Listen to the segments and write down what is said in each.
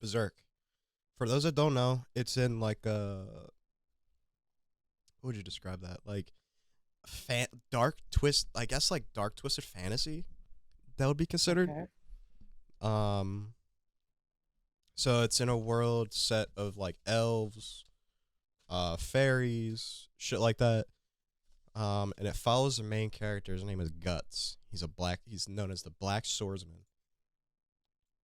Berserk. For those that don't know, it's in like a what would you describe that? Like dark twist, I guess like dark twisted fantasy that would be considered. Okay. Um so it's in a world set of like elves, fairies, shit like that. And it follows the main character. His name is Guts. He's known as the Black Swordsman.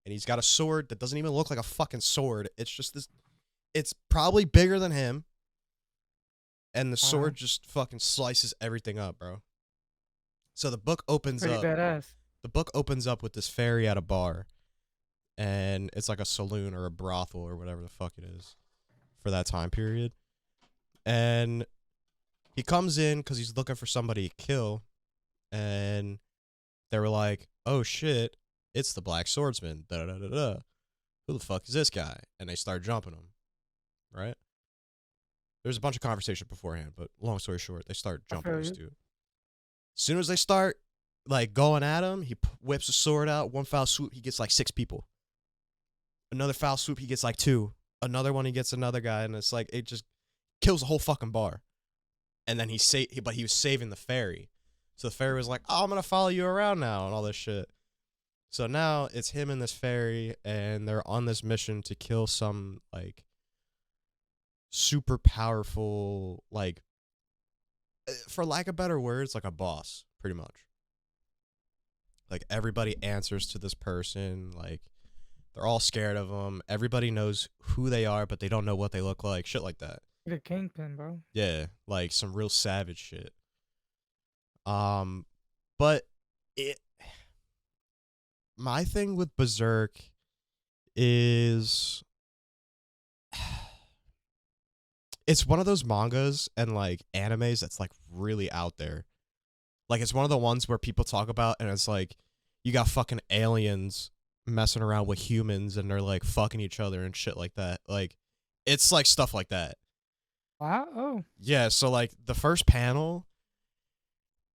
And he's got a sword that doesn't even look like a fucking sword. It's just this it's probably bigger than him. And the Uh, sword just fucking slices everything up, bro. So the book opens Pretty up. badass. The book opens up with this fairy at a bar, and it's like a saloon or a brothel or whatever the fuck it is for that time period. And he comes in because he's looking for somebody to kill, and they were like, "Oh shit, it's the Black Swordsman." Da da da da. Who the fuck is this guy? And they start jumping him, right? There's a bunch of conversation beforehand, but long story short, they start I jumping feel this you. dude. As soon as they start like going at him, he whips a sword out. One foul swoop, he gets like 6 people. Another foul swoop, he gets like 2. Another one, he gets another guy, and it's like it just kills the whole fucking bar. And then but he was saving the fairy, so the fairy was like, "Oh, I'm gonna follow you around now," and all this shit. So now it's him and this fairy, and they're on this mission to kill some like super powerful, like for lack of better words, like a boss, pretty much. Like everybody answers to this person, like they're all scared of them. Everybody knows who they are, but they don't know what they look like. Shit like that. The kingpin, bro. Yeah, like some real savage shit. But it my thing with Berserk is it's one of those mangas and like animes that's like really out there. Like it's one of the ones where people talk about and it's like you got fucking aliens messing around with humans and they're like fucking each other and shit like that. Like it's like stuff like that. Wow. Oh. Yeah, so like the first panel,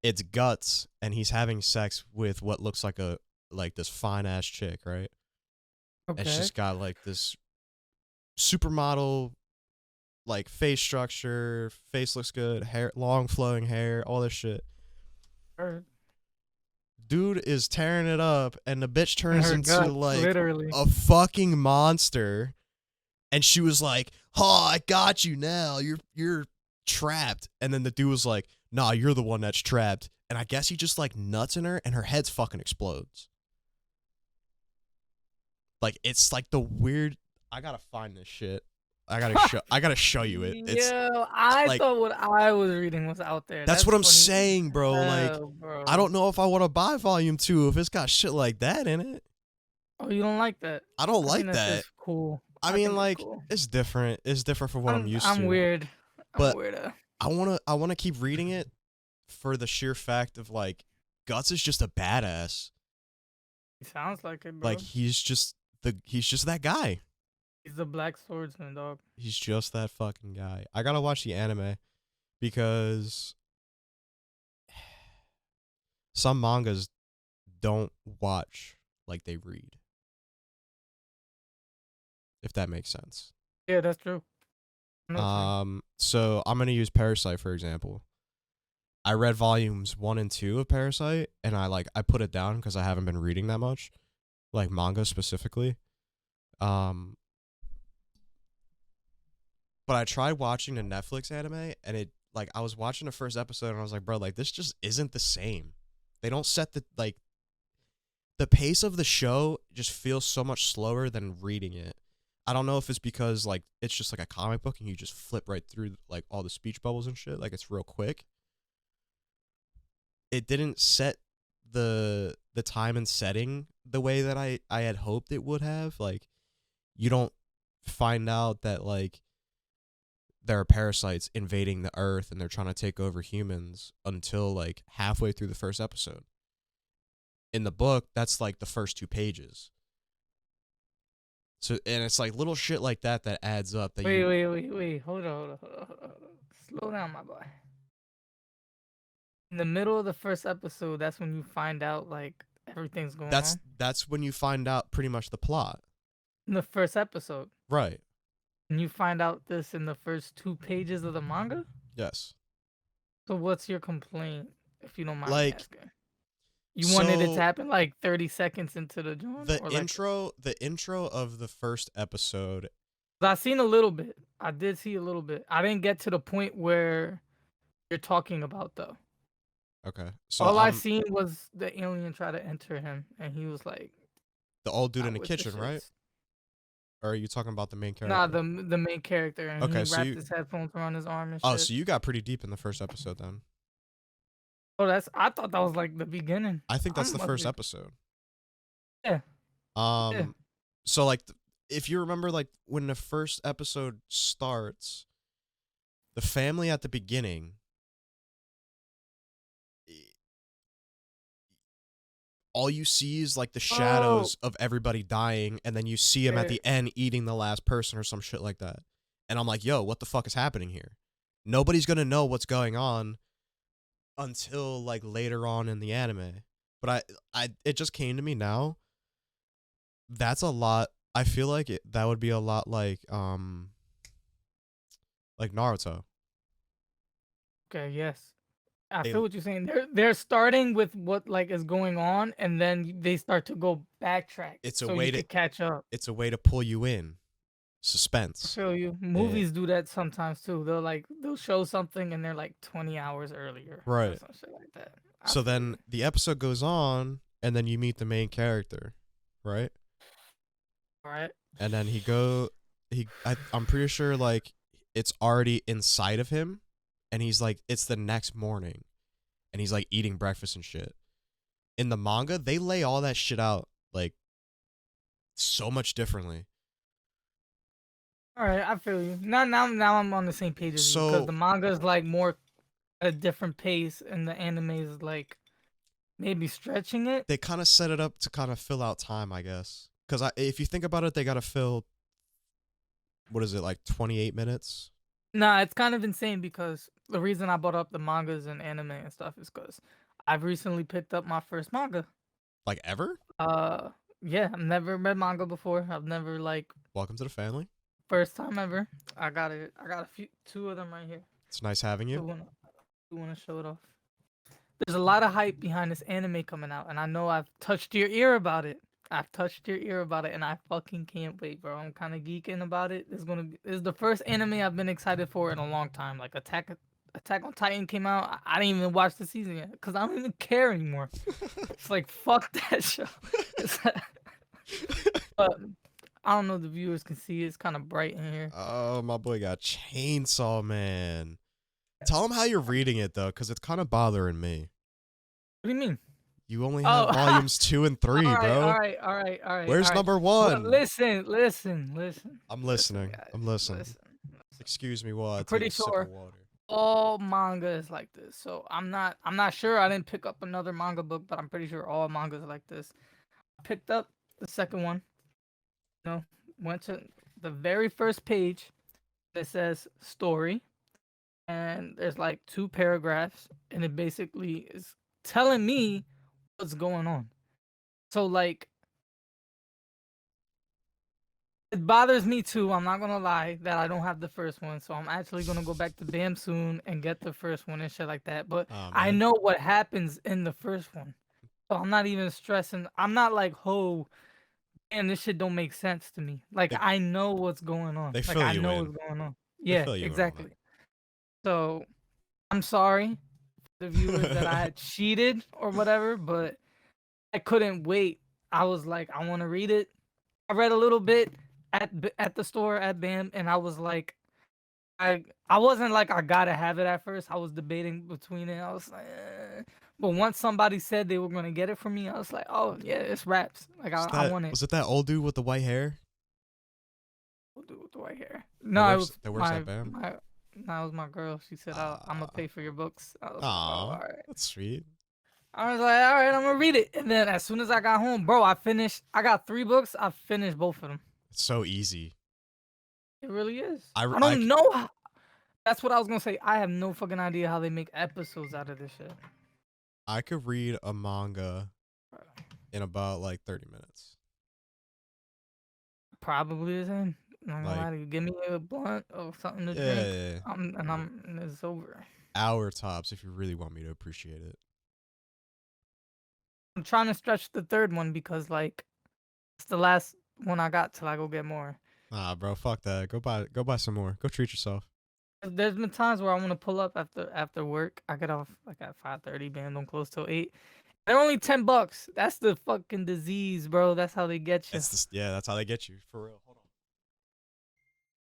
it's Guts and he's having sex with what looks like a like this fine ass chick, right? And Okay. she's got like this supermodel like face structure, face looks good, hair long flowing hair, all this shit. Her, Dude is tearing it up and the bitch and turns her into guts, like literally. a fucking monster and she was like, "Oh, I got you now. You're trapped." And then the dude was like, "Nah, you're the one that's trapped." And I guess he just like nuts in her and her head's fucking explodes. Like it's like the weird I got to find this shit. I got to show you it. It's Yo, I like thought what I was reading was out there. that's That's what I'm funny. saying, bro. Like Hell, I bro. don't know if I want to buy volume 2 if it's got shit like that in it. Oh, you don't like that? I don't I think like that's that. just cool. I I mean think it's like cool. it's different. It's different from what I'm used I'm to. weird. I'm But weird. I want to keep reading it for the sheer fact of like Guts is just a badass. He sounds like it, Like bro. he's just that guy. He's the Black Swordsman, dog. He's just that fucking guy. I got to watch the anime because some mangas don't watch like they read, if that makes sense. Yeah, that's true. I know what you mean. So I'm going to use Parasite for example. I read volumes 1 and 2 of Parasite and I put it down cuz I haven't been reading that much, like manga specifically. Um but I tried watching the Netflix anime and it like I was watching the first episode and I was like, "Bro, like this just isn't the same." They don't set the pace of the show just feels so much slower than reading it. I don't know if it's because like it's just like a comic book and you just flip right through like all the speech bubbles and shit, like it's real quick. It didn't set the time and setting the way that I had hoped it would have. Like you don't find out that like there are parasites invading the earth and they're trying to take over humans until like halfway through the first episode. In the book, that's like the first 2 pages. So and it's like little shit like that adds up that Wait, you wait, wait, wait. Hold on. Slow down, my boy. In the middle of the first episode, that's when you find out like everything's going on. that's when you find out pretty much the plot. in the first episode. Right. And you find out this in the first 2 pages of the manga? Yes. So what's your complaint, if you don't mind me Like, asking? You wanted it to so happen like 30 seconds into the joint, the or like intro of the first episode. I seen a little bit. I did see a little bit. I didn't get to the point where you're talking about though. Okay. So All I seen was the alien try to enter him, and he was like, the old dude in "Out the with the kitchen, right? shits." Or are you talking about the main Nah, character? the main character, and he Okay, so wrapped you his headphones around his arm and Oh, shit. so you got pretty deep in the first episode then. Oh, I thought that was like the beginning. I think I that's the must first be. episode. Yeah, yeah. So like if you remember like when the first episode starts, the family at the beginning all you see is like the Oh, shadows of everybody dying, and then you see him at there. the end eating the last person or some shit like that. And I'm like, yo, what the fuck is happening here? Nobody's gonna know what's going on until like later on in the anime. But it just came to me now. That's a lot. I feel like that would be a lot like Naruto. Okay, yes. I They, feel what you're saying. They're starting with what like is going on, and then they start to go backtrack it's a so way you to could catch up. it's a way to pull you in. I Suspense. feel you. Yeah. Movies do that sometimes too. They'll show something and they're like 20 hours earlier or Right. some shit like that. I So feel then you. the episode goes on, and then you meet the main character, right? All right. And then I'm pretty sure like it's already inside of him, and he's like, it's the next morning, and he's like eating breakfast and shit. In the manga, they lay all that shit out like so much differently. All right, I feel you. Now I'm on the same page as you because So the manga is like more at a different pace, and the anime is like maybe stretching it. they kind of set it up to kind of fill out time, I guess. Because if you think about it, they gotta fill, what is it, like 28 minutes? Nah, it's kind of insane because the reason I brought up the mangas and anime and stuff is because I've recently picked up my first manga. Like ever? Uh, yeah, I've never read manga before. I've never like Welcome to the family. first time ever. I got it. I got two of them right here. It's nice having Do you. wanna show it off? There's a lot of hype behind this anime coming out, and I know I've touched your ear about it. I've touched your ear about it, and I fucking can't wait, bro. I'm kind of geeking about it. This is the first anime I've been excited for in a long time. Like Attack on Titan came out. I didn't even watch the season yet because I don't even care anymore. It's like fuck that show. But I don't know if the viewers can see it. It's kind of bright in here. Oh, my boy got Chainsaw Man. Tell him how you're reading it though, because it's kind of bothering me. What do you mean? You only have volumes 2 and 3, all right, bro. all right, all right, all right. Where's all right. number Well, 1? listen. I'm listening. guys, I'm listening. Listen. Excuse me while I I'm take pretty a sip sure of water. all manga is like this. So I'm not sure. I didn't pick up another manga book, but I'm pretty sure all mangas are like this. I picked up the second one. You know, went to the very first page that says story, and there's like 2 paragraphs, and it basically is telling me what's going on. So like it bothers me too, I'm not gonna lie, that I don't have the first one. So I'm actually gonna go back to BAM soon and get the first one and shit like that. But Oh, I man. know what happens in the first one. So I'm not even stressing. I'm not like, oh, and this shit don't make sense to me. Like They, I know what's going on. they Like fill I you know in. what's going on. They Yeah, fill you in on exactly. So I'm sorry for the viewers that I that. had cheated or whatever, but I couldn't wait. I was like, I want to read it. I read a little bit at the store at BAM, and I was like, I wasn't like I gotta have it at first. I was debating between it. I was like, but once somebody said they were gonna get it for me, I was like, oh yeah, it's raps. Like I want it. Was it that old dude with the white hair? What do I hear? No, it was That works at BAM? no, it was my girl. She said, I'm gonna pay for your books. I was like, oh, Aw, all right. that's sweet. I was like, all right, I'm gonna read it. And then as soon as I got home, bro, I got 3 books. I finished both of them. It's so easy. It really is. I don't know how. That's what I was gonna say. I have no fucking idea how they make episodes out of this shit. I could read a manga in about like 30 minutes. Probably the same. Not gonna Like, lie to you. Give me a blunt or something to drink. yeah, like And it's over. hour tops if you really want me to appreciate it. I'm trying to stretch the third one because like it's the last one I got till I go get more. Nah, bro, fuck that. Go buy some more. Go treat yourself. There's been times where I want to pull up after work. I get off like at 5:30, band on close till 8. They're only $10. That's the fucking disease, bro. That's how they get you. Yeah, that's how they get you for real.